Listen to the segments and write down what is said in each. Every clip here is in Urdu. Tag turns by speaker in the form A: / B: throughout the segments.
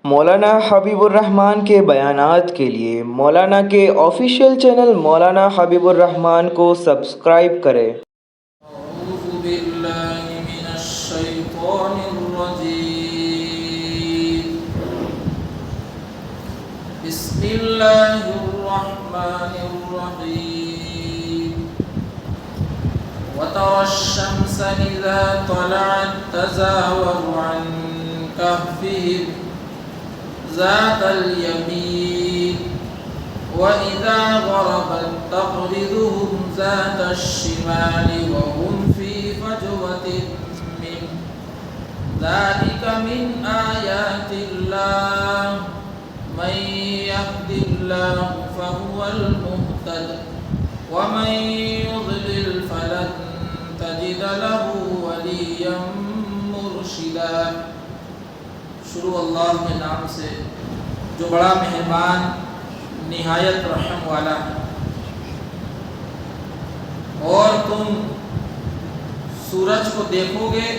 A: مولانا حبیب الرحمن کے بیانات کے لیے مولانا کے آفیشیل چینل مولانا حبیب الرحمن کو سبسکرائب کریں۔
B: اعوذ باللہ من الشیطان الرجیم، بسم اللہ الرحمن الرحیم۔ وترى الشمس إذا طلعت تزاور عن كهفهم ذات اليمين وإذا غربت تقرضهم ذات الشمال وهم في فجوة منه ذلك من آيات الله من يهد الله فهو المهتد ومن يضلل فلن تجد له وليا مرشدا۔ شروع اللہ کے نام سے جو بڑا مہربان نہایت رحم والا ہے۔ اور تم سورج کو دیکھو گے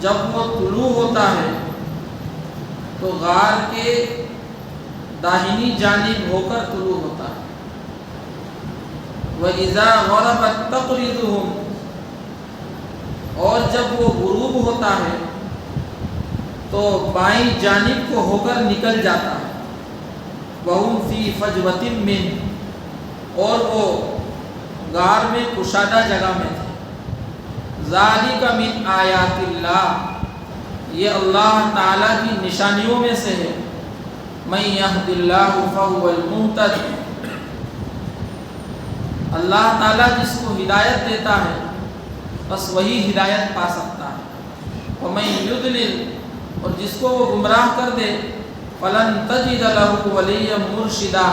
B: جب وہ طلوع ہوتا ہے تو غار کے داہنی جانب ہو کر طلوع ہوتا ہے، وَإِذَا غَرَبَتْ تَقْرِضُهُمْ، اور جب وہ غروب ہوتا ہے تو بائیں جانب کو ہو کر نکل جاتا ہے، وَهُمْ فِي فَجْوَةٍ مِّنْ، اور وہ غار میں کشادہ جگہ میں تھے۔ ذَلِكَ مِنْ آیاتِ اللَّهِ، یہ اللہ تعالیٰ کی نشانیوں میں سے ہے۔ مَن يَهْدِ اللَّهُ فَهُوَ الْمُهْتَدِ، اللہ تعالیٰ جس کو ہدایت دیتا ہے بس وہی ہدایت پا سکتا ہے۔ وَمَن يُضْلِلْ، اور جس کو وہ گمراہ کر دے، فَلَن تَجِدَ لَهُ وَلِيًّا مُرْشِدًا،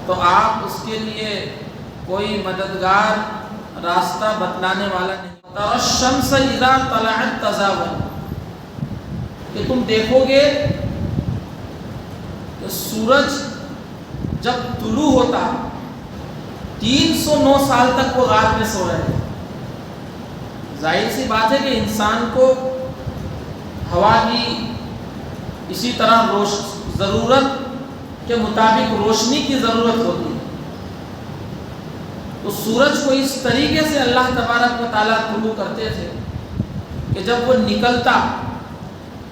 B: تو آپ اس کے لیے کوئی مددگار راستہ بتلانے والا نہیں۔ تَرَى الشَّمْسَ إِذَا طَلَعَتْ تَزَاوَرُ، کہ تم دیکھو گے کہ سورج جب طلوع ہوتا 309 سال تک وہ غار میں سو رہے تھے۔ ظاہر سی بات ہے کہ انسان کو ہوا کی اسی طرح ضرورت کے مطابق روشنی کی ضرورت ہوتی ہے، تو سورج کو اس طریقے سے اللہ تبارک و تعالیٰ طلوع کرتے تھے کہ جب وہ نکلتا،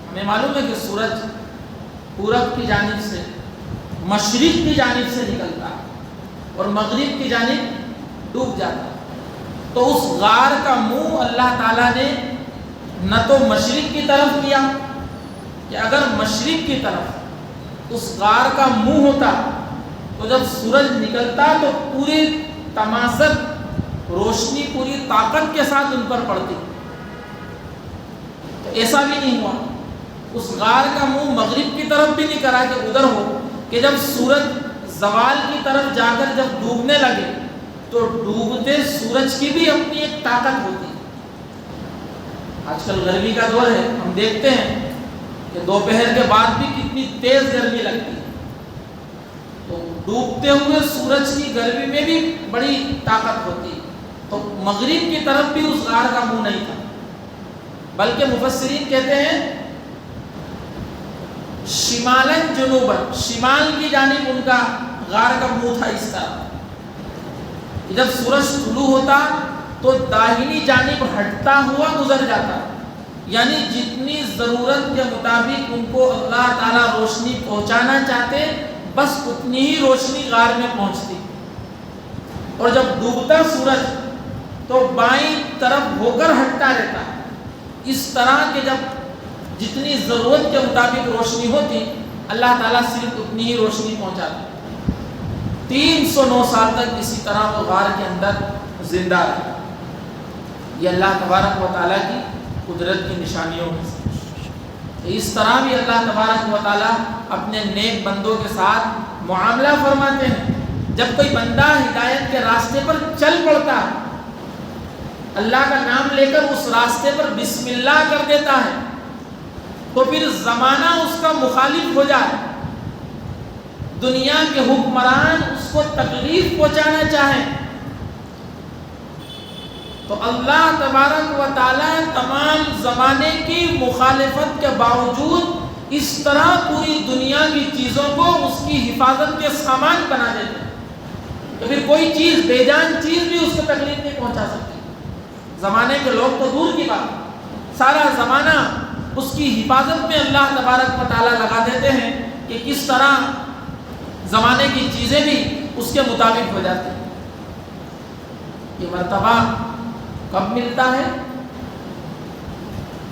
B: ہمیں معلوم ہے کہ سورج پورب کی جانب سے مشرق کی جانب سے نکلتا اور مغرب کی جانب ڈوب جاتا، تو اس غار کا منہ اللہ تعالیٰ نے نہ تو مشرق کی طرف کیا کہ اگر مشرق کی طرف اس غار کا منہ ہوتا تو جب سورج نکلتا تو پوری تماسک روشنی پوری طاقت کے ساتھ ان پر پڑتی، تو ایسا بھی نہیں ہوا۔ اس غار کا منہ مغرب کی طرف بھی نہیں کرا کہ ادھر ہو کہ جب سورج زوال کی طرف جا کر جب ڈوبنے لگے تو ڈوبتے سورج کی بھی اپنی ایک طاقت ہوتی ہے۔ آج کل گرمی کا دور ہے، ہم دیکھتے ہیں کہ دوپہر کے بعد بھی کتنی تیز گرمی لگتی ہے، تو ڈوبتے ہوئے سورج کی گرمی میں بھی بڑی طاقت ہوتی ہے، تو مغرب کی طرف بھی اس غار کا منہ نہیں تھا، بلکہ مفسرین کہتے ہیں شمالن جنوبن، شمال کی جانب ان کا غار کا منہ تھا اس طرح کہ جب سورج طلوع ہوتا تو داہنی جانب ہٹتا ہوا گزر جاتا، یعنی جتنی ضرورت کے مطابق ان کو اللہ تعالیٰ روشنی پہنچانا چاہتے بس اتنی ہی روشنی غار میں پہنچتی، اور جب ڈوبتا سورج تو بائیں طرف ہو کر ہٹتا رہتا، اس طرح کہ جب جتنی ضرورت کے مطابق روشنی ہوتی اللہ تعالیٰ صرف اتنی ہی روشنی پہنچاتا۔ 309 سال تک اسی طرح وہ غار کے اندر زندہ رہا۔ یہ اللہ تبارک و تعالیٰ کی قدرت کی نشانیوں میں سے۔ اس طرح بھی اللہ تبارک و تعالیٰ اپنے نیک بندوں کے ساتھ معاملہ فرماتے ہیں۔ جب کوئی بندہ ہدایت کے راستے پر چل پڑتا ہے، اللہ کا نام لے کر اس راستے پر بسم اللہ کر دیتا ہے، تو پھر زمانہ اس کا مخالف ہو جائے، دنیا کے حکمران اس کو تکلیف پہنچانا چاہیں تو اللہ تبارک و تعالیٰ تمام زمانے کی مخالفت کے باوجود اس طرح پوری دنیا کی چیزوں کو اس کی حفاظت کے سامان بنا دیتے ہیں کہ پھر کوئی چیز، بے جان چیز بھی اس کو تکلیف نہیں پہنچا سکتی۔ زمانے کے لوگ تو دور کی بات، سارا زمانہ اس کی حفاظت میں اللہ تبارک و تعالیٰ لگا دیتے ہیں کہ کس طرح زمانے کی چیزیں بھی اس کے مطابق ہو جاتی ہیں۔ یہ مرتبہ کب ملتا ہے؟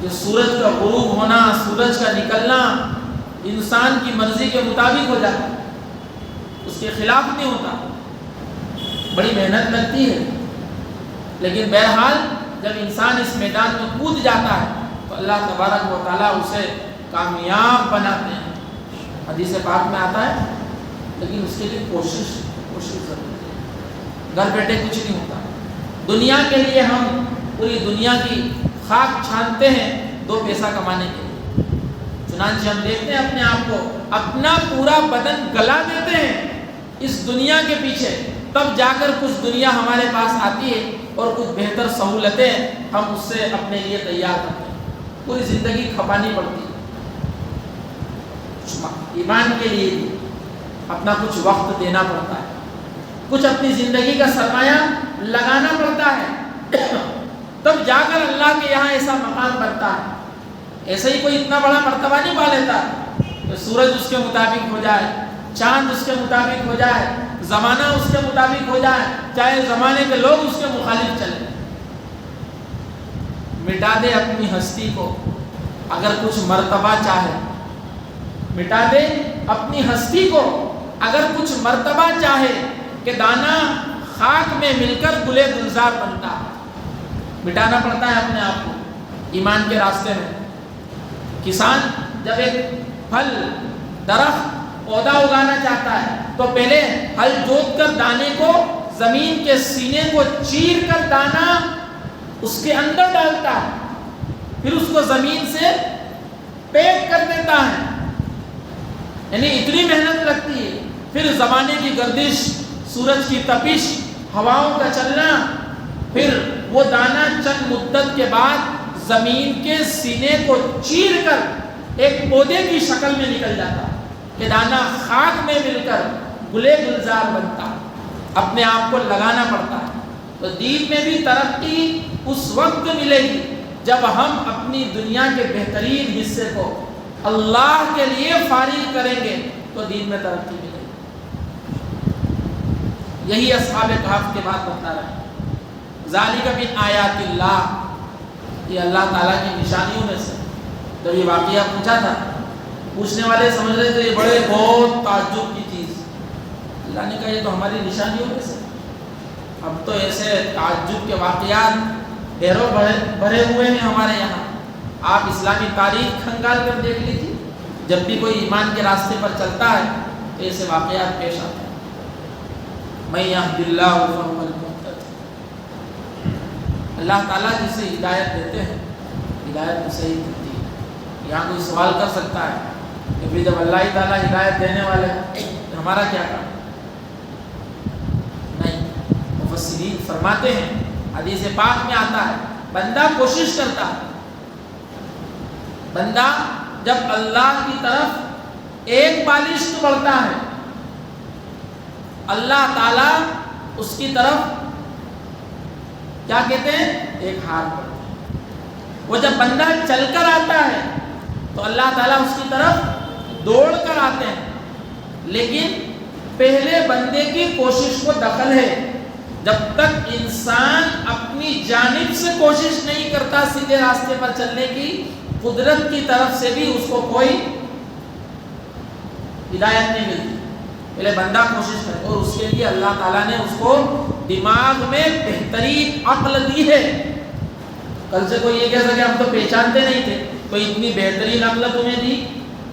B: یہ سورج کا غروب ہونا، سورج کا نکلنا انسان کی مرضی کے مطابق ہو جاتا ہے، اس کے خلاف نہیں ہوتا۔ بڑی محنت لگتی ہے، لیکن بہرحال جب انسان اس میدان میں کود جاتا ہے تو اللہ تبارک و تعالیٰ اسے کامیاب بناتے ہیں۔ حدیث پاک میں آتا ہے، لیکن اس کے لیے کوشش ضروری ہے۔ گھر بیٹھے کچھ نہیں ہوتا۔ دنیا کے لیے ہم پوری دنیا کی خاک چھانتے ہیں 2 پیسہ کمانے کے لیے، چنانچہ ہم دیکھتے ہیں اپنے آپ کو، اپنا پورا بدن گلا دیتے ہیں اس دنیا کے پیچھے، تب جا کر کچھ دنیا ہمارے پاس آتی ہے اور کچھ بہتر سہولتیں ہم اس سے اپنے لیے تیار کرتے ہیں۔ پوری زندگی کھپانی پڑتی ہے۔ ایمان کے لیے بھی اپنا کچھ وقت دینا پڑتا ہے، کچھ اپنی زندگی کا سرمایہ لگانا پڑتا ہے، تب جا کر اللہ کے یہاں ایسا مقام بنتا ہے۔ ایسے ہی کوئی اتنا بڑا مرتبہ نہیں پا لیتا کہ سورج اس کے مطابق ہو جائے، چاند اس کے مطابق ہو جائے، زمانہ اس کے مطابق ہو جائے، چاہے زمانے کے لوگ اس کے مخالف چلیں۔ مٹا دے اپنی ہستی کو اگر کچھ مرتبہ چاہے، مٹا دے اپنی ہستی کو اگر کچھ مرتبہ چاہے کہ دانا خاک میں مل کر گلے گلزار بنتا ہے۔ مٹانا پڑتا ہے اپنے آپ کو ایمان کے راستے میں۔ کسان جب ایک پھل، درخت، پودا اگانا چاہتا ہے تو پہلے ہل جوت کر دانے کو زمین کے سینے کو چیر کر دانا اس کے اندر ڈالتا ہے، پھر اس کو زمین سے پیک کر دیتا ہے، یعنی اتنی محنت لگتی ہے۔ پھر زمانے کی گردش، سورج کی تپش، ہواؤں کا چلنا، پھر وہ دانہ چند مدت کے بعد زمین کے سینے کو چیر کر ایک پودے کی شکل میں نکل جاتا ہے کہ دانہ خاک میں مل کر گلے گلزار بنتا ہے۔ اپنے آپ کو لگانا پڑتا ہے۔ تو دین میں بھی ترقی اس وقت ملے گی جب ہم اپنی دنیا کے بہترین حصے کو اللہ کے لیے فارغ کریں گے تو دین میں ترقی ملے گی۔ یہی اصحاب کہف کے بعد بتا رہا ہے، ذالک من آیات اللہ، یہ اللہ تعالیٰ کی نشانیوں میں سے۔ جب یہ واقعہ پوچھا تھا، پوچھنے والے سمجھ رہے تھے یہ بڑے بہت تعجب کی چیز، اللہ نے کہا یہ تو ہماری نشانیوں میں سے۔ اب تو ایسے تعجب کے واقعات ڈھیروں بھرے ہوئے ہیں ہمارے یہاں۔ آپ اسلامی تاریخ کھنگال کر دیکھ لیجیے، جب بھی کوئی ایمان کے راستے پر چلتا ہے تو ایسے واقعات پیش آتے ہیں۔ میں یهد اللہ فهو المهتد، اللہ تعالیٰ جسے ہدایت دیتے ہیں ہدایت میں صحیح ملتی ہے۔ یہاں کوئی سوال کر سکتا ہے کہ پھر جب اللہ تعالیٰ ہدایت دینے والے ہیں تو ہمارا کیا کام؟ نہیں، مفسرین فرماتے ہیں، حدیث پاک میں آتا ہے، بندہ کوشش کرتا ہے، بندہ جب اللہ کی طرف ایک بالشت بڑھتا ہے، اللہ تعالیٰ اس کی طرف کیا کہتے ہیں؟ ایک ہاتھ بڑھتا ہے۔ وہ جب بندہ چل کر آتا ہے تو اللہ تعالیٰ اس کی طرف دوڑ کر آتے ہیں، لیکن پہلے بندے کی کوشش کو دخل ہے۔ جب تک انسان اپنی جانب سے کوشش نہیں کرتا سیدھے راستے پر چلنے کی، قدرت کی طرف سے بھی اس کو کوئی ہدایت نہیں ملتی۔ پہلے بندہ کوشش کرے، اور اس کے لیے اللہ تعالیٰ نے اس کو دماغ میں بہترین عقل دی ہے۔ کل سے کوئی یہ کہہ سکے ہم تو پہچانتے نہیں تھے، تو اتنی بہترین عقل تمہیں دی،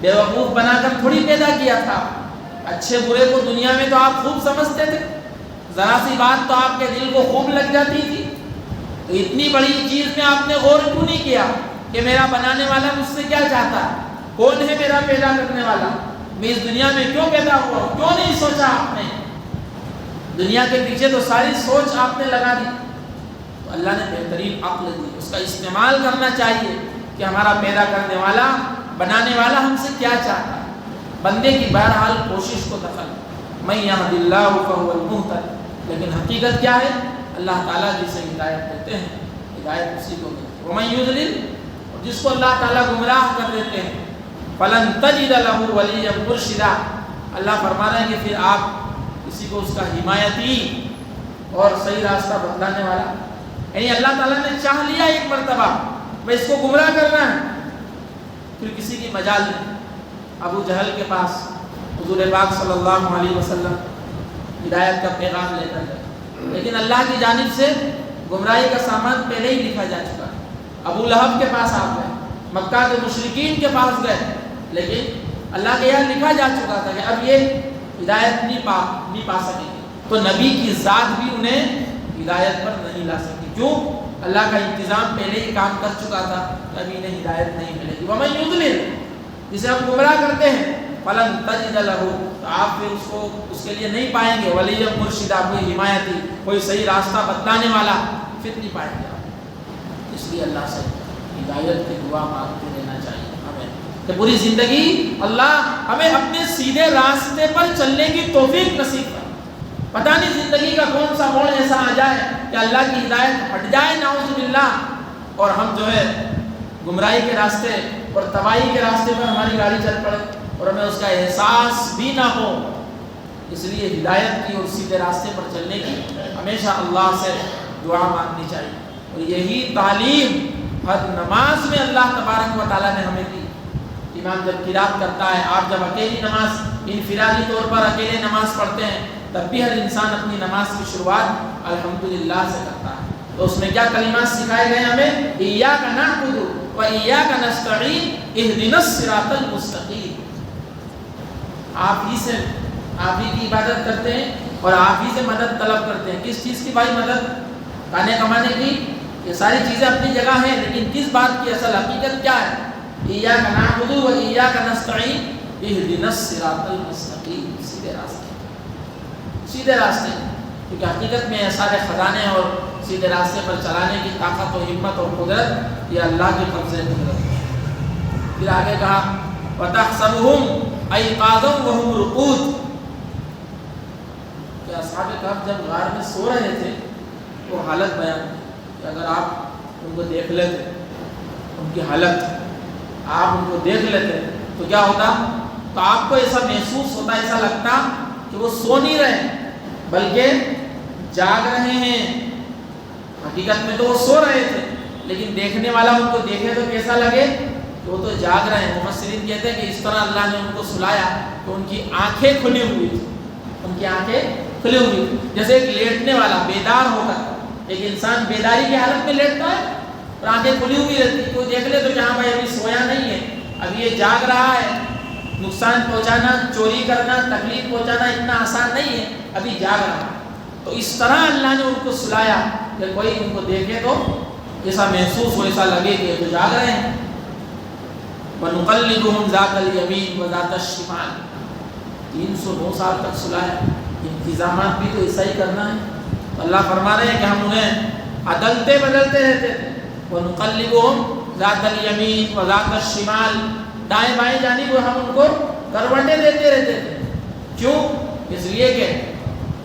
B: بیوقوف بنا کر تھوڑی پیدا کیا تھا۔ اچھے برے کو دنیا میں تو آپ خوب سمجھتے تھے، ذرا سی بات تو آپ کے دل کو خوب لگ جاتی تھی۔ تو اتنی بڑی چیز میں آپ نے غور کیوں نہیں کیا کہ میرا بنانے والا مجھ سے کیا چاہتا ہے؟ کون ہے میرا پیدا کرنے والا؟ میں اس دنیا میں کیوں پیدا ہوا؟ کیوں نہیں سوچا آپ نے؟ دنیا کے پیچھے تو ساری سوچ آپ نے لگا دی۔ تو اللہ نے بہترین عقل دی، اس کا استعمال کرنا چاہیے کہ ہمارا پیدا کرنے والا بنانے والا ہم سے کیا چاہتا ہے. بندے کی بہرحال کوشش کو دخل. من یہد اللہ فہو المہتد. لیکن حقیقت کیا ہے؟ اللہ تعالیٰ جسے ہدایت دیتے ہیں ہدایت اسی کو ملتی ہے. ومن یضلل، اور جس کو اللہ تعالیٰ گمراہ کر دیتے ہیں، فلن تجد له ولیا مرشدا. اللہ فرما رہے ہیں کہ پھر آپ کسی کو اس کا حمایتی اور صحیح راستہ بتلانے والا، یعنی اللہ تعالیٰ نے چاہ لیا ایک مرتبہ میں اس کو گمراہ کرنا ہے، پھر کسی کی مجال نہیں. ابو جہل کے پاس حضور پاک صلی اللہ علیہ وسلم ہدایت کا پیغام لے کر گئے، لیکن اللہ کی جانب سے گمراہی کا سامان پہلے ہی لکھا جا چکا. ابو لہب کے پاس آپ گئے، مکہ کے مشرکین کے پاس گئے، لیکن اللہ کے یہاں لکھا جا چکا تھا کہ اب یہ ہدایت نہیں پا سکے گی. تو نبی کی ذات بھی انہیں ہدایت پر نہیں لا سکی. کیوں؟ اللہ کا انتظام پہلے ہی کام کر چکا تھا کہ ابھی انہیں ہدایت نہیں ملے گی. ومن یضلل، جسے ہم گمراہ کرتے ہیں، فلن تجد له، تو آپ پھر اس کے لیے نہیں پائیں گے ولیا مرشدا، کوئی حمایتی، کوئی صحیح راستہ بتلانے والا پھر نہیں پائیں گے آپ. اس لیے اللہ سے ہدایت کی دعا مانگتے رہنا چاہیے ہمیں کہ پوری زندگی اللہ ہمیں اپنے سیدھے راستے پر چلنے کی توفیق نصیب کرے. پتہ نہیں زندگی کا کون سا موڑ ایسا آ جائے کہ اللہ کی ہدایت ہٹ جائے نعوذ باللہ، اور ہم جو ہے گمراہی کے راستے اور تباہی کے راستے پر ہماری گاڑی چل پڑے اور ہمیں اس کا احساس بھی نہ ہو. اس لیے ہدایت کی اور سیدھے راستے پر چلنے کی ہمیشہ اللہ سے دعا مانگنی چاہیے. اور یہی تعلیم ہر نماز میں اللہ تبارک و تعالیٰ نے ہمیں دی. امام جب قرات کرتا ہے، آپ جب اکیلی نماز انفرادی طور پر اکیلے نماز پڑھتے ہیں، تب بھی ہر انسان اپنی نماز کی شروعات الحمدللہ سے کرتا ہے. تو اس میں کیا کلمات سکھائے گئے ہمیں؟ ایاک نعبد و ایاک نستعین اہدنا الصراط المستقیم. آپ ہی کی عبادت کرتے ہیں اور آپ ہی سے مدد طلب کرتے ہیں. کس چیز کی بھائی مدد؟ کھانے کمانے کی؟ یہ ساری چیزیں اپنی جگہ ہیں، لیکن کس بات کی اصل حقیقت کیا ہے؟ ایاک نعبد و ایاک نستعین اہدنا الصراط المستقیم. سیدھے راستے، کیونکہ حقیقت میں سارے خزانے اور سیدھے راستے پر چلانے کی طاقت و ہمت اور قدرت یہ اللہ کے قبضے میں ہے. پھر آگے کہا وَتَحْسَبُهُمْ أَيْقَاظًا وَهُمْ رُقُودٌ. کہ اصحاب کہف جب غار میں سو رہے تھے وہ حالت بیان کہ اگر آپ ان کو دیکھ لیتے، ان کی حالت آپ ان کو دیکھ لیتے تو کیا ہوتا؟ تو آپ کو ایسا محسوس ہوتا، ایسا لگتا کہ وہ سو نہیں رہے بلکہ جاگ رہے ہیں. حقیقت میں تو وہ سو رہے تھے، لیکن دیکھنے والا ان کو دیکھے تو کیسا لگے کہ وہ تو جاگ رہے ہیں. مفسرین کہتے ہیں کہ اس طرح اللہ نے ان کو سلایا کہ ان کی آنکھیں کھلی ہوئی تھی. ان کی آنکھیں کھلی ہوئی تھی، جیسے ایک لیٹنے والا بیدار ہو کر، ایک انسان بیداری کی حالت میں لیٹتا ہے اور آنکھیں کھلی ہوئی رہتی. کوئی دیکھ لے تو کہ ہاں بھائی ابھی سویا نہیں ہے، ابھی یہ جاگ رہا ہے. نقصان پہنچانا، چوری کرنا، تکلیف پہنچانا اتنا آسان نہیں ہے، ابھی جاگ رہا ہے. تو اس طرح اللہ نے ان کو سلایا کہ کوئی ان کو دیکھے تو ایسا محسوس ہو، ایسا لگے کہ تو جاگ رہے ہیں. وَنُقَلِّبُهُمْ ذَاتَ الْيَمِينِ وَذَاتَ الشِّمَالِ. 309 سال تک سلایا. انتظامات بھی تو ایسا ہی کرنا ہے. تو اللہ فرما رہے ہیں کہ ہم انہیں عدلتے بدلتے رہتے تھے. وَنُقَلِّبُهُمْ ذَاتَ الْيَمِينِ وَذَاتَ الشِّمَالِ. دائیں بائیں جانب ہم ان کو کروٹیں دیتے رہتے تھے. کیوں؟ اس لیے کہ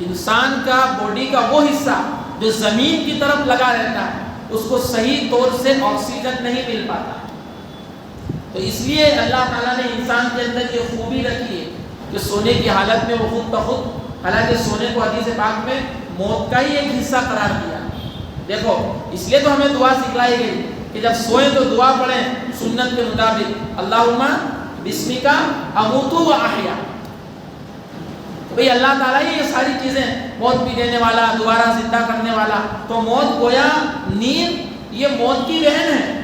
B: انسان کا باڈی کا وہ حصہ جو زمین کی طرف لگا رہتا ہے اس کو صحیح طور سے آکسیجن نہیں مل پاتا. تو اس لیے اللہ تعالیٰ نے انسان کے اندر یہ خوبی رکھی ہے کہ سونے کی حالت میں وہ خود بخود، حالانکہ سونے کو حدیث پاک میں موت کا ہی ایک حصہ قرار دیا. دیکھو اس لیے تو ہمیں دعا سکھلائی گئی کہ جب سوئیں تو دعا پڑھیں سنت کے مطابق، اللہم بسمک اموت و احیا. بھئی اللہ تعالیٰ ہی یہ ساری چیزیں، موت بھی دینے والا، دوبارہ زندہ کرنے والا. تو موت گویا نیند یہ موت کی بہن ہے.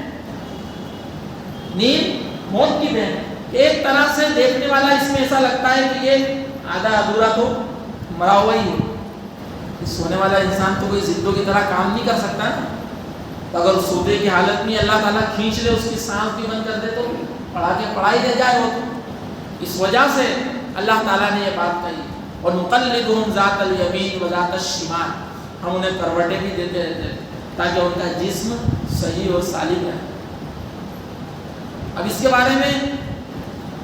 B: نیند موت کی بہن. ایک طرح سے دیکھنے والا اس میں ایسا لگتا ہے کہ یہ آدھا ادھورا تو مرا ہوا ہی ہے. سونے والا انسان تو کوئی زندوں کی طرح کام نہیں کر سکتا نا. تو اگر سودے کی حالت میں اللہ تعالیٰ کھینچ لے، اس کی سانس بھی بند کر دے تو پڑھائی دے جائے وہ. اس وجہ سے اللہ تعالیٰ نے یہ بات کہی. اور نقلبہم ذات الیمین و ذات الشمال. ہم انہیں کروٹیں بھی دیتے رہتے تاکہ ان کا جسم صحیح اور سالم رہے. اب اس کے بارے میں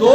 B: 2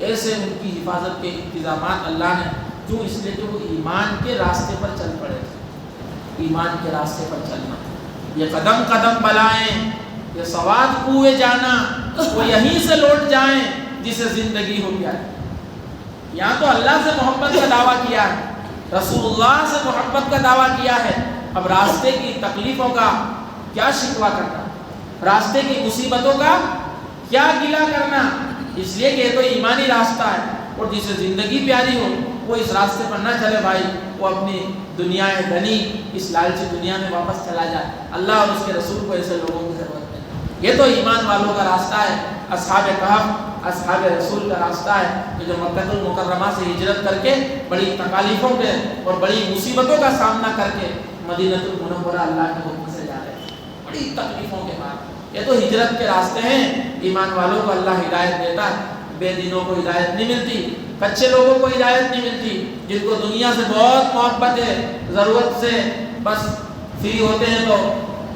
B: ایسے ان کی حفاظت کے انتظامات اللہ نے، کیوں؟ اس لیے کہ وہ ایمان کے راستے پر چل پڑے تھے۔ ایمان کے راستے پر چلنا، یہ قدم قدم بلائیں، یہ سواد کوئے جانا، وہ یہیں سے لوٹ جائیں جسے زندگی ہو گیا ہے۔ یہاں تو اللہ سے محبت کا دعویٰ کیا ہے، رسول اللہ سے محبت کا دعویٰ کیا ہے، اب راستے کی تکلیفوں کا کیا شکوہ کرنا، راستے کی مصیبتوں کا کیا گلہ کرنا؟ اس لیے کہ یہ تو ایمانی راستہ ہے، اور جسے زندگی پیاری ہو وہ اس راستے پر نہ چلے بھائی، وہ اپنی دنیا دنی اس لالچی دنیا میں واپس چلا جائے۔ اللہ اور اس کے رسول کو ایسے لوگوں کی ضرورت ہے۔ یہ تو ایمان والوں کا راستہ ہے، اصحاب کہف، اصحاب رسول کا راستہ ہے کہ جو مکہ المکرمہ سے ہجرت کر کے بڑی تکالیفوں کے اور بڑی مصیبتوں کا سامنا کر کے مدینہ المنورہ اللہ کے حکم سے جا رہے ہیں، بڑی تکلیفوں کے بعد۔ یہ تو ہجرت کے راستے ہیں، ایمان والوں کو اللہ ہدایت دیتا ہے، بے دینوں کو ہدایت نہیں ملتی، کچے لوگوں کو ہدایت نہیں ملتی، جن کو دنیا سے بہت محبت ہے، ضرورت سے بس فری ہوتے ہیں تو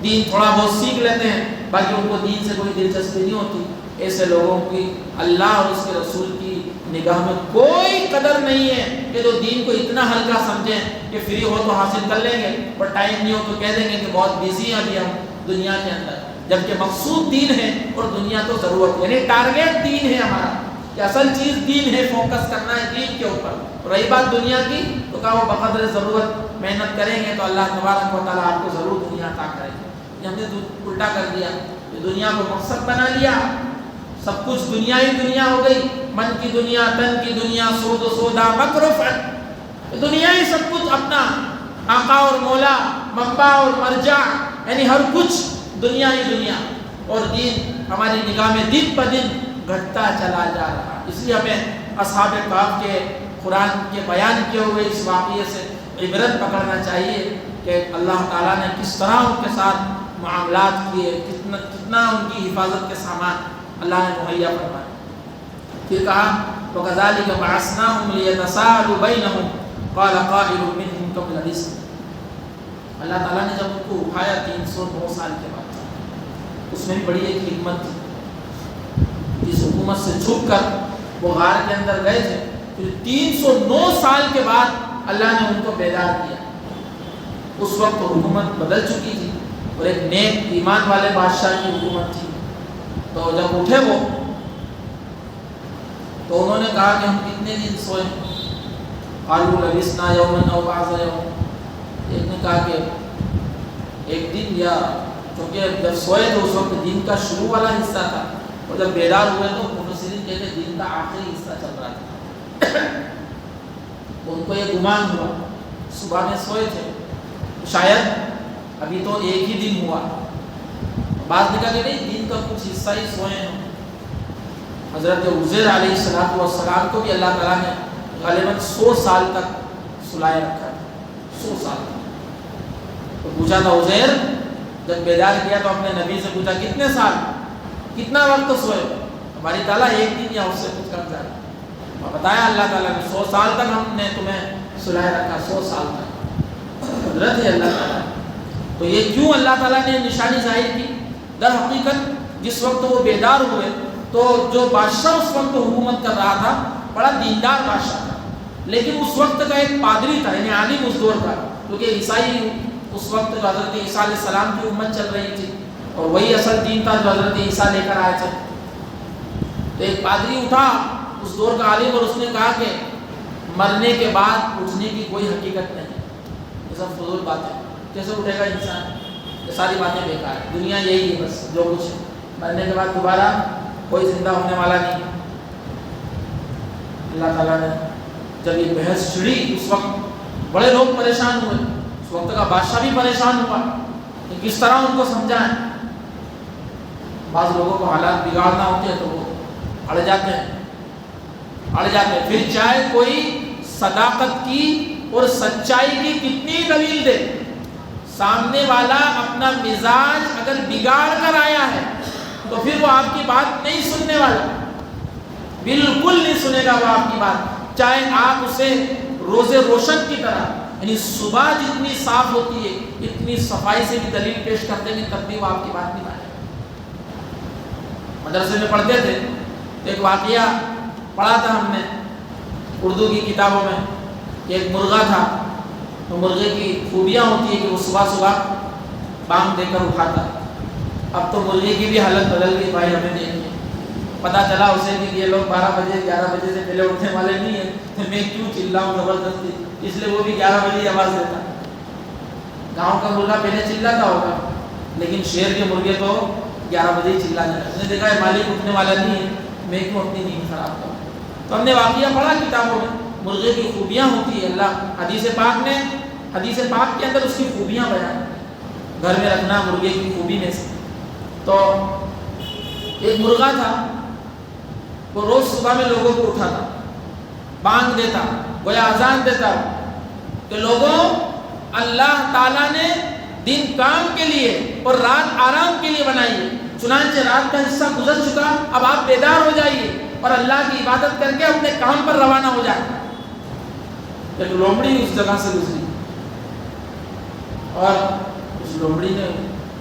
B: دین تھوڑا بہت سیکھ لیتے ہیں، باقی ان کو دین سے کوئی دلچسپی نہیں ہوتی۔ ایسے لوگوں کی اللہ اور اس کے رسول کی نگاہ میں کوئی قدر نہیں ہے کہ جو دین کو اتنا ہلکا سمجھیں کہ فری ہو تو حاصل کر لیں گے، اور ٹائم نہیں ہو تو کہہ دیں گے کہ بہت بیزی ہیں ابھی ہم دنیا کے اندر، جبکہ مقصود دین ہے اور دنیا تو ضرورت ہے، یعنی ٹارگیٹ دین ہے ہمارا، کہ اصل چیز دین ہے، فوکس کرنا ہے دین کے اوپر۔ اور رہی بات دنیا کی تو کہا وہ بقدر ضرورت محنت کریں گے تو اللہ تبارک و تعالیٰ آپ کو ضرور دنیا عطا کرے گا۔ یہ ہم نے الٹا کر دیا، یہ دنیا کو مقصد بنا لیا، سب کچھ دنیا ہی دنیا ہو گئی، من کی دنیا، تن کی دنیا، سود و سودا، مکر و فن، دنیا ہی سب کچھ اپنا آقا اور مولا، منبع اور مرجع، یعنی ہر کچھ دنیا ہی دنیا، اور دین ہماری نگاہ میں دن بہ دن گھٹتا چلا جا رہا۔ اس لیے ہمیں اصحاب کہف کے قرآن کے بیان کیے ہوئے اس واقعے سے عبرت پکڑنا چاہیے کہ اللہ تعالیٰ نے کس طرح ان کے ساتھ معاملات کیے، کتنا ان کی حفاظت کے سامان اللہ نے مہیا فرمایا۔ پھر کہا وَكَذَلِكَ بَعَثْنَاهُمْ لِيَتَسَاءَلُوا بَيْنَهُمْ قَالَ قَائِلٌ مِّنْهُمْ كَمْ لَبِثْتُمْ۔ اللہ تعالیٰ نے جب ان کو اٹھایا 309 سال کے بعد، اس میں بھی بڑی ایک حکمت تھی، جس حکومت سے چھپ کر وہ غار کے اندر گئے تھے، پھر 309 سال کے بعد اللہ نے ان کو بیدار کیا۔ اس وقت حکومت بدل چکی تھی اور ایک نیک ایمان والے بادشاہ کی حکومت تھی، تو جب اٹھے وہ تو انہوں نے کہا کہ ہم کتنے دن سوئے؟ قالوا لبثنا یوما او بعض یوم، ایک نے کہا کہ ایک دن، یا کیونکہ جب سوئے تو اس وقت دن کا شروع والا حصہ تھا، اور جب بیدار ہوئے تو مفسرین کہتے ہیں دن کا آخری حصہ چل رہا تھا۔ ان کو یہ گمان ہوا، صبح میں سوئے تھے، شاید ابھی تو ایک ہی دن ہوا، بعض نے کہا کہ نہیں دن کا کچھ حصہ ہی سوئے ہیں۔ حضرت عزیر علیہ السلام کو بھی اللہ تعالیٰ نے غالباً 100 سال تک سلائے رکھا تھا، 100 سال تک۔ تو پوچھا تھا عزیر، جب بیدار کیا تو اپنے نبی سے پوچھا کتنے سال، کتنا وقت سوئے؟ ہماری تعالیٰ ایک دن یا اس سے کچھ کم زیادہ، اور بتایا اللہ تعالیٰ نے 100 سال تک ہم نے تمہیں سلائے رکھا، 100 سال تک، قدرت ہے اللہ تعالیٰ۔ تو یہ کیوں اللہ تعالیٰ نے نشانی ظاہر کی؟ در حقیقت جس وقت وہ بیدار ہوئے تو جو بادشاہ اس وقت حکومت کر رہا تھا بڑا دیندار بادشاہ تھا، لیکن اس وقت کا ایک پادری تھا، یعنی عالم اس دور کا، کیونکہ عیسائی اس وقت جو حضرت عیسیٰ علیہ السلام کی امت چل رہی تھی اور وہی اصل دین تھا جو حضرت عیسیٰ لے کر آئے تھے۔ تو ایک پادری اٹھا اس دور کا عالم، اور اس نے کہا کہ مرنے کے بعد اٹھنے کی کوئی حقیقت نہیں، یہ سب فضول باتیں، کیسے اٹھے گا انسان، یہ ساری باتیں بیکار ہے، دنیا یہی ہے بس، جو کچھ مرنے کے بعد دوبارہ کوئی زندہ ہونے والا نہیں۔ اللہ تعالیٰ نے جب یہ بحث چھڑی اس وقت بڑے لوگ پریشان ہوئے، اس وقت کا بادشاہ بھی پریشان ہوا کہ کس طرح ان کو سمجھائیں۔ بعض لوگوں کو حالات بگاڑنا ہوتے ہیں تو وہ اڑ جاتے ہیں، پھر چاہے کوئی صداقت کی اور سچائی کی کتنی دلیل دے، سامنے والا اپنا مزاج اگر بگاڑ کر آیا ہے تو پھر وہ آپ کی بات نہیں سننے والا، بالکل نہیں سنے گا وہ آپ کی بات، چاہے آپ اسے روز روشن کی طرح، یعنی صبح جتنی صاف ہوتی ہے اتنی صفائی سے بھی دلیل پیش کر دیں گے تب بھی وہ آپ کی بات نہیں مانے گا۔ مدرسے میں پڑھتے تھے تو ایک واقعہ پڑھا تھا ہم نے اردو کی کتابوں میں کہ ایک مرغا تھا، تو مرغے کی خوبیاں ہوتی ہیں کہ وہ صبح صبح بانگ دے کر اٹھاتا۔ اب تو مرغے کی بھی حالت بدل گئی بھائی، ہمیں دیکھیے پتہ چلا اسے کہ یہ لوگ 12 بجے 11 بجے سے پہلے اٹھنے والے نہیں ہیں، تو میں کیوں چلاؤں زبردستی، اس لیے وہ بھی 11 بجے آواز دیتا۔ گاؤں کا مرغا پہلے چلاتا ہوگا، لیکن شہر کے مرغے تو 11 بجے ہی چلانے لگے۔ اس نے دیکھا ہے مالک اٹھنے والا نہیں ہے، میں کیوں اپنی نیند خراب کروں۔ تو ہم نے واقعہ پڑھا کتابوں میں، مرغے کی خوبیاں ہوتی ہے، اللہ حدیث پاک کے اندر اس کی خوبیاں بیان، گھر میں رکھنا مرغے کی خوبی میں سے۔ تو ایک مرغا تھا، وہ روز صبح میں لوگوں کو اٹھاتا، بانگ دیتا، گویا اذان دیتا کہ لوگوں، اللہ تعالیٰ نے دن کام کے لیے اور رات آرام کے لیے بنائی ہے، چنانچہ رات کا حصہ گزر چکا، اب آپ بیدار ہو جائیے اور اللہ کی عبادت کر کے اپنے کام پر روانہ ہو جائے۔ ایک لومڑی اس جگہ سے گزری اور اس لومڑی نے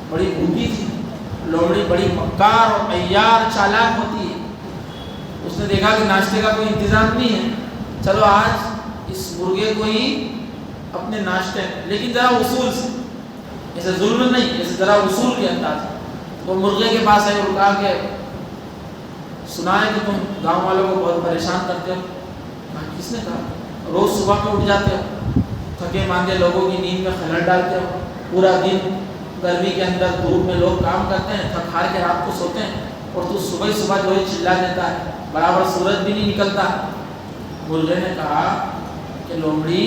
B: بڑی بھوکی تھی، لومڑی بڑی مکار اور عیار چالاک ہوتی ہے۔ اس نے دیکھا کہ ناشتے کا کوئی انتظام نہیں ہے، چلو آج اس مرغے کو ہی اپنے ناشتے، لیکن ذرا اصول سے، ایسے ظلم نہیں، ایسے ذرا اصول کے انداز۔ وہ مرغے کے پاس آئے اور کہا کہ سنا ہے کہ تم گاؤں والوں کو بہت پریشان کرتے ہو۔ کس نے کہا؟ روز صبح میں اٹھ جاتے ہو، تھکے ماندے لوگوں کی نیند میں خلل ڈالتے ہو، پورا دن گرمی کے اندر دھوپ میں لوگ کام کرتے ہیں، تھک ہار کے رات کو سوتے ہیں، اور تو صبح ہی صبح جو ہے چلا دیتا ہے، برابر سورج بھی نہیں نکلتا۔ مرغے نے کہا کہ لومڑی،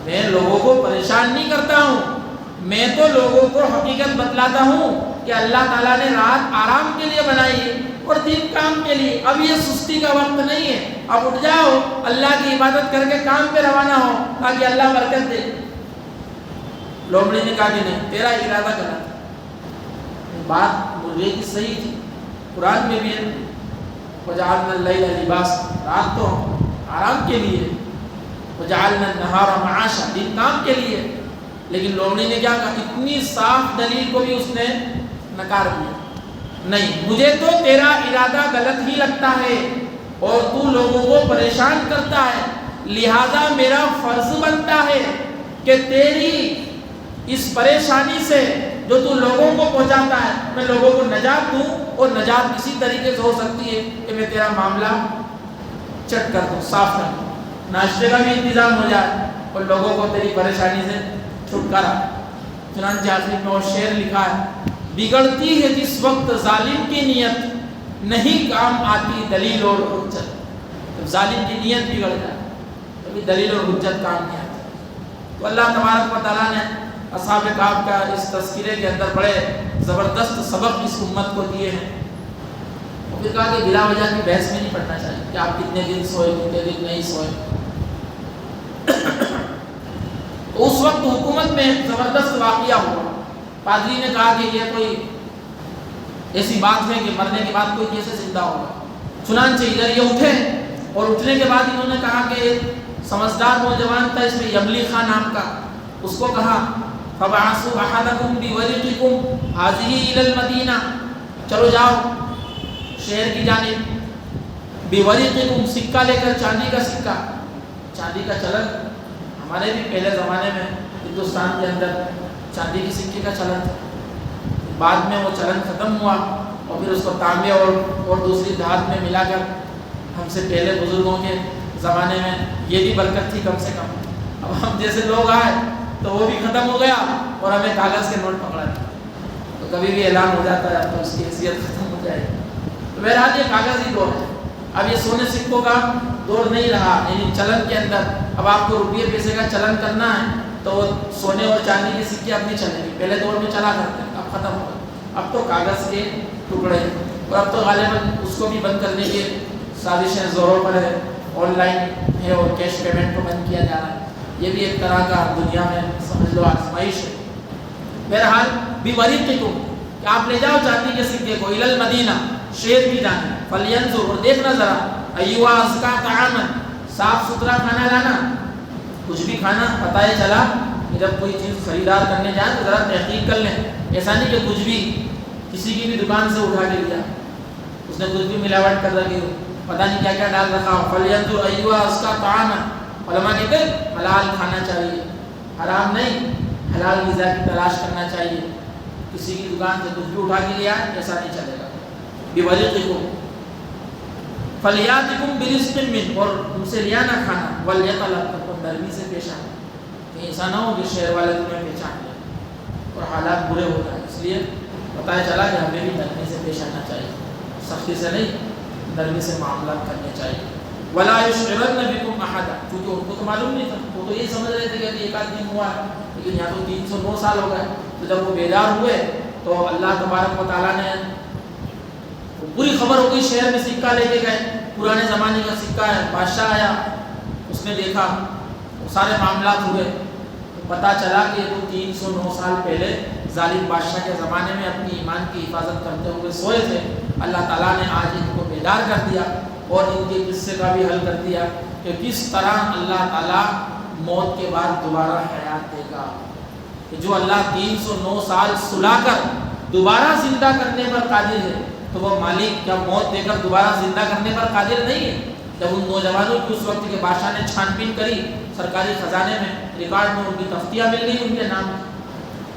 B: میں لوگوں کو پریشان نہیں کرتا ہوں، میں تو لوگوں کو حقیقت بتلاتا ہوں کہ اللہ تعالیٰ نے رات آرام کے لیے بنائی ہے اور دن کام کے لیے۔ اب یہ سستی کا وقت نہیں ہے، اب اٹھ جاؤ، اللہ کی عبادت کر کے کام پہ روانہ ہو تاکہ اللہ برکت دے۔ لومڑی نے کہا کہ نہیں، تیرا ارادہ غلط ہے۔ بات مرغے کی صحیح تھی، قرآن میں بھی ہے وَجَعَلْنَا اللَّيْلَ لِبَاسًا، رات تو آرام کے لیے، وَجَعَلْنَا النَّهَارَ مَعَاشًا، دن کام کے لیے۔ لیکن لومڑی نے کیا کہا؟ اتنی صاف دلیل کو بھی اس نے نکار دیا، نہیں، مجھے تو تیرا ارادہ غلط ہی لگتا ہے اور تو لوگوں کو پریشان کرتا ہے، لہذا میرا فرض بنتا ہے کہ تیری اس پریشانی سے جو تو لوگوں کو پہنچاتا ہے، میں لوگوں کو نجات دوں، اور نجات اسی طریقے سے ہو سکتی ہے کہ میں تیرا معاملہ چٹ کر دوں، صاف کر دوں، ناشتے کا بھی انتظام ہو جائے اور لوگوں کو تیری پریشانی سے چھٹکارا۔ چنانچہ آخر میں وہ شعر لکھا ہے، بگڑتی ہے جس وقت ظالم کی نیت، نہیں کام آتی دلیل اور حجت۔ جب ظالم کی نیت بگڑ جائے تبھی دلیل اور حجت کام نہیں آتی۔ تو اللہ تبارک و تعالیٰ نے اصحاب کہف کا اس تذکرے کے اندر بڑے زبردست سبق اس امت کو دیے ہیں۔ اور پھر کہا کہ بلا وجہ کی بحث میں نہیں پڑنا چاہیے کہ آپ کتنے دن سوئے، کتنے دن نہیں سوئے۔ تو اس وقت حکومت میں زبردست واقعہ ہوا، پادری نے کہا کہ یہ کوئی ایسی بات ہے کہ مرنے کے بعد کوئی کیسے زندہ ہوگا۔ چنانچہ ادھر یہ اٹھے، اور اٹھنے کے بعد انہوں نے کہا کہ سمجھدار نوجوان تھا اس میں یملی خان نام کا، اس کو کہا فَبَعَثُوا أَحَدَكُمْ بِوَرِقِكُمْ هَٰذِهِ إِلَى الْمَدِينَةِ، چلو جاؤ شہر کی جانب، بِوَرِقِكُمْ، سکہ لے کر، چاندی کا سکہ، چاندی کا چلن ہمارے بھی پہلے زمانے میں ہندوستان کے اندر چاندی کی سکے کا چلن تھا، بعد میں وہ چلن ختم ہوا اور پھر اس کو تانبے اور دوسری دھات میں ملا کر ہم سے پہلے بزرگوں کے زمانے میں یہ بھی برکت تھی کم سے کم۔ اب ہم جیسے لوگ آئے تو وہ بھی ختم ہو گیا اور ہمیں کاغذ کے نوٹ پکڑا دیا، تو کبھی بھی اعلان ہو جاتا ہے تو اس کی حیثیت ختم ہو جائے گی۔ تو بہرحال یہ کاغذ ہی دور ہے، اب یہ سونے سکوں کا دور نہیں رہا، یعنی چلن کے اندر اب آپ کو روپیے پیسے کا چلن کرنا ہے تو وہ سونے اور چاندی کے سکے اب نہیں چلیں گے، پہلے دور میں چلا کرتے ہیں، اب ختم ہو گئے، اب تو کاغذ کے ٹکڑے، اور اب تو غالباً اس کو بھی بند کرنے کی سازشیں زوروں پر ہے، آن لائن ہے اور کیش پیمنٹ کو بند کیا جا رہا ہے۔ یہ بھی ایک طرح کا دنیا میں سمجھ لو آزمائش ہے۔ بہرحال بِوَرِقِكُمْ، کہ آپ لے جاؤ چاندی کے سکے کو، إِلَى الْمَدِينَةِ، شہر کی جانب، فَلْيَنْظُرْ، اور دیکھنا ذرا، أَيُّهَا أَزْكَىٰ طَعَامًا، صاف ستھرا کھانا لانا، کچھ بھی کھانا پتہ ہی چلا کہ جب کوئی چیز خریدار کرنے جائیں تو ذرا تحقیق کر لیں، ایسا نہیں کہ کچھ بھی کسی کی بھی دکان سے اٹھا کے لیا، اس نے کچھ بھی ملاوٹ کر رکھی ہو، پتہ نہیں کیا کیا ڈال رکھا ہو. فَلْيَنْظُرْ أَيُّهَا أَزْكَىٰ طَعَامًا. علماء کہتے ہیں حلال کھانا چاہیے, حرام نہیں, حلال غذا کی تلاش کرنا چاہیے. کسی کی دکان سے کچھ بھی اٹھا کے لیا ایسا نہیں چلے گا. بِوَرِقِكُمْ فَلْيَأْتِكُمْ بِرِزْقٍ مِّنْهُ, اور ان سے لیا نہ کھانا. وَلْيَتَلَطَّفْ, نرمی سے پیش آنا, کہ ایسا نہ ہو کہ شہر والے تمہیں پہچان لیں اور حالات برے ہو جائیں. اس لیے پتہ چلا کہ ہمیں بھی نرمی سے پیش آنا چاہیے, سختی سے نہیں, نرمی سے معاملات کرنے چاہیے. وَلَا يُشْعِرَنَّ بِكُمْ أَحَدًا, کیونکہ ان کو تو معلوم نہیں تھا, وہ تو یہی سمجھ رہے تھے کہ ایک آدھ دن ہوا ہے, لیکن یہاں تو 309 سال ہو گئے. تو جب وہ بیدار ہوئے تو اللہ تبارک و تعالیٰ نے پوری خبر ہو گئی, شہر میں سکہ لے کے گئے, پرانے زمانے کا سکہ ہے. بادشاہ آیا, اس نے دیکھا, وہ سارے معاملات ہوئے, تو پتہ چلا کہ یہ تو 309 سال پہلے ظالم بادشاہ کے زمانے میں اپنی ایمان کی حفاظت کرتے ہوئے سوئے تھے. اللہ تعالیٰ نے آج ان کو بیدار کر دیا اور ان کے قصے کا بھی حل کر دیا کہ کس طرح اللہ تعالیٰ موت کے بعد دوبارہ حیات دے گا. کہ جو اللہ 309 سال سلا کر دوبارہ زندہ کرنے پر قادر ہے, تو وہ مالک کیا موت دے کر دوبارہ زندہ کرنے پر قادر نہیں ہے؟ جب ان نوجوانوں کی اس وقت کے بادشاہ نے چھان بین کری, سرکاری خزانے میں ریکارڈ میں ان کی تفتیاں مل گئی ان کے نام,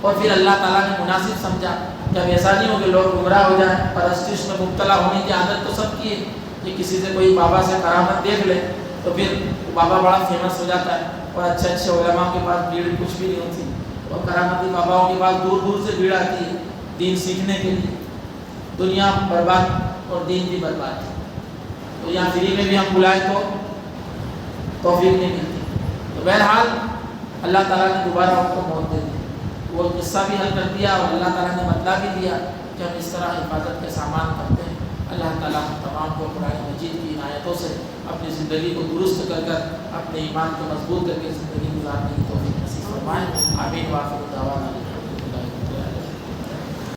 B: اور پھر اللہ تعالیٰ نے مناسب سمجھا جب ایسا نہیں ہو کہ لوگ گمراہ ہو جائیں, پرستش میں مبتلا ہونے کی عادت تو سب کی ہے, کہ کسی سے کوئی بابا سے کرامت دیکھ لے تو پھر بابا بڑا فیمس ہو جاتا ہے, اور اچھے اچھے علماء کے پاس بھیڑ کچھ بھی نہیں ہوتی, اور کرامتی باباؤں کے پاس دور دور سے بھیڑ آتی ہے دین سیکھنے کے لیے. دنیا برباد اور دین بھی برباد ہے. تو یہاں فری میں بھی ہم بلائیں تو توفیق نہیں ملتی. تو بہرحال اللہ تعالیٰ نے دوبارہ ان کو موت دے دی, وہ قصہ بھی حل کر دیا, اور اللہ تعالیٰ نے بتلا بھی دیا کہ ہم اس طرح حفاظت کے سامان کرتے ہیں. اللہ تعالیٰ ہم تمام کو قرآن مجید کی عنایتوں سے اپنی زندگی کو درست کر اپنے ایمان کو مضبوط کر کے زندگی گزارنے کی توفیق نصیب فرمائیں. آمین. وآخر دعوانا